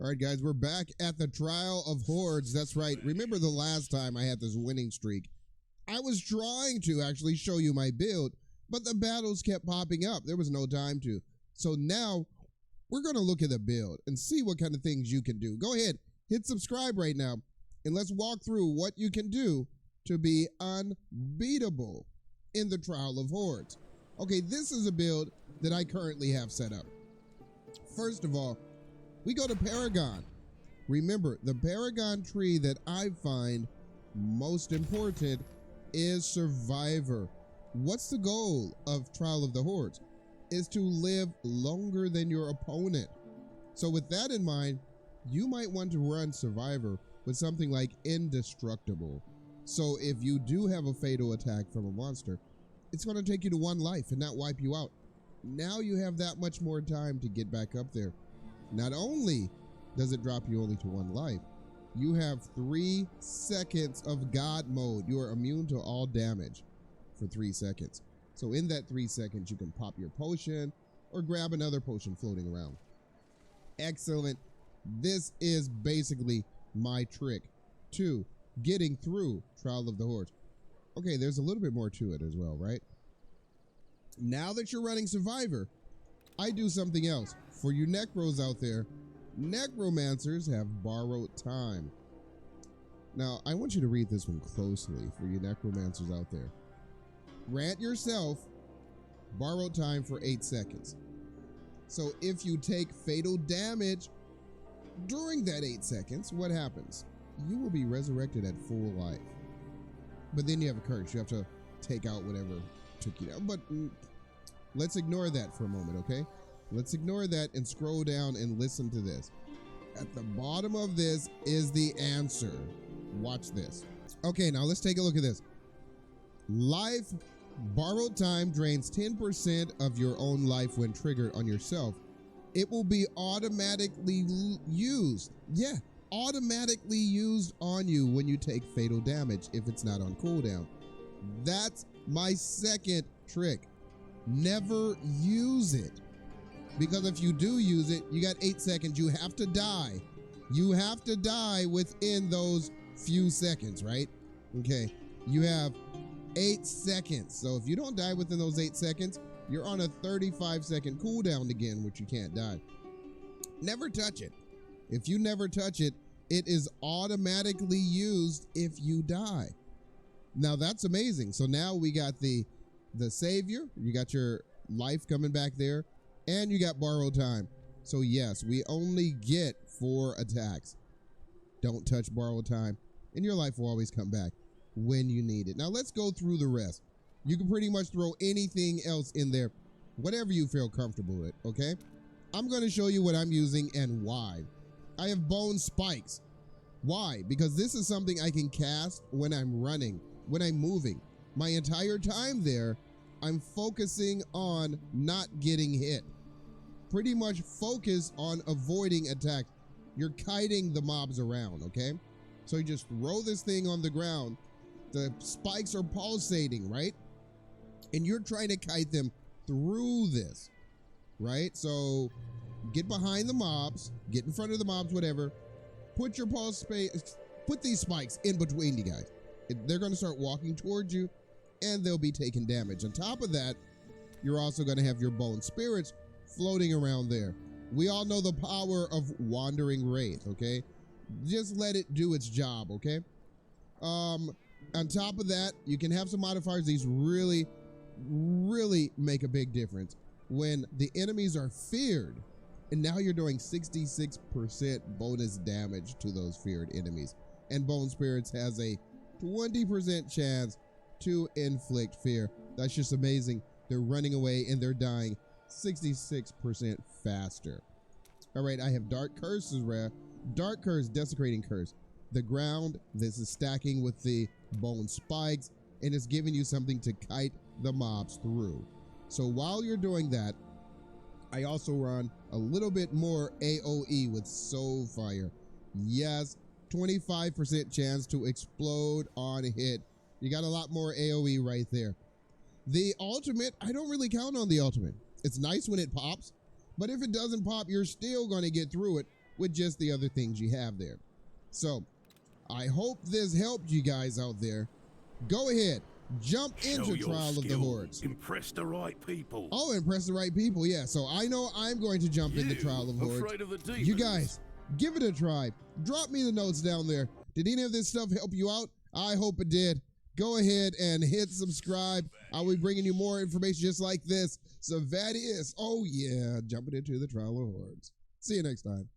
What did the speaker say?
All right, guys, we're back at the Trial of Hordes. That's right. Remember the last time I had this winning streak? I was trying to actually show you my build, but the battles kept popping up. There was no time to. So now we're going to look at the build and see what kind of things you can do. Go ahead, hit subscribe right now, and let's walk through what you can do to be unbeatable in the Trial of Hordes. Okay, this is a build that I currently have set up. First of all, we go to Paragon. Remember, the Paragon tree that I find most important is Survivor. What's the goal of Trial of the Hordes? Is to live longer than your opponent. So with that in mind, you might want to run Survivor with something like Indestructible. So if you do have a fatal attack from a monster, it's going to take you to 1 life and not wipe you out. Now you have that much more time to get back up there. Not only does it drop you only to 1 life, you have 3 seconds of God mode. You are immune to all damage for 3 seconds. So in that 3 seconds, you can pop your potion or grab another potion floating around. Excellent. This is basically my trick to getting through Trial of the Hordes. Okay, there's a little bit more to it as well, right? Now that you're running Survivor, I do something else. For you necros out there, Necromancers have borrowed time. Now, I want you to read this one closely for you Necromancers out there. Grant yourself borrowed time for 8 seconds. So if you take fatal damage during that 8 seconds, what happens? You will be resurrected at full life. But then you have a curse. You have to take out whatever took you down. But let's ignore that for a moment, okay? Let's ignore that and scroll down and listen to this. At the bottom of this is the answer. Watch this. Okay, now let's take a look at this. Life borrowed time drains 10% of your own life when triggered on yourself. It will be automatically used. Yeah, automatically used on you when you take fatal damage if it's not on cooldown. That's my second trick. Never use it. Because if you do use it, you got 8 seconds. You have to die. You have to die within those few seconds, right? Okay. You have 8 seconds. So if you don't die within those 8 seconds, you're on a 35-second cooldown again, which you can't die. Never touch it. If you never touch it, it is automatically used if you die. Now that's amazing. So now we got the savior. You got your life coming back there. And you got borrowed time. So yes, we only get 4 attacks. Don't touch borrowed time, and your life will always come back when you need it. Now let's go through the rest. You can pretty much throw anything else in there, whatever you feel comfortable with, okay? I'm going to show you what I'm using and why. I have bone spikes. Why? Because this is something I can cast when I'm running, when I'm moving. My entire time there, I'm focusing on not getting hit. Pretty much focus on avoiding attacks. You're kiting the mobs around, okay? So you just throw this thing on the ground. The spikes are pulsating, right? And you're trying to kite them through this, right? So get behind the mobs, get in front of the mobs, whatever. Put your put these spikes in between you guys. They're going to start walking towards you, and they'll be taking damage. On top of that, you're also going to have your bone spirits floating around there. We all know the power of Wandering Wraith, okay? Just let it do its job, okay? On top of that, you can have some modifiers. These really make a big difference. When the enemies are feared, and now you're doing 66% bonus damage to those feared enemies. And Bone Spirits has a 20% chance to inflict fear. That's just amazing. They're running away and they're dying 66% faster. All right, I have Dark Curse is rare. Dark Curse, Desecrating Curse. The ground, this is stacking with the bone spikes, and it's giving you something to kite the mobs through. So while you're doing that, I also run a little bit more AoE with Soulfire. Yes, 25% chance to explode on hit. You got a lot more AoE right there. The ultimate, I don't really count on the ultimate. It's nice when it pops, but if it doesn't pop, you're still going to get through it with just the other things you have there. So, I hope this helped you guys out there. Go ahead, jump into Trial of the Hordes. Impress the right people. Oh, impress the right people, yeah. So I know I'm going to jump into Trial of Hordes. Afraid of the demons? You guys, give it a try. Drop me the notes down there. Did any of this stuff help you out? I hope it did. Go ahead and hit subscribe. I will be bringing you more information just like this. Savadious, oh yeah, jumping into the Trial of Hordes. See you next time.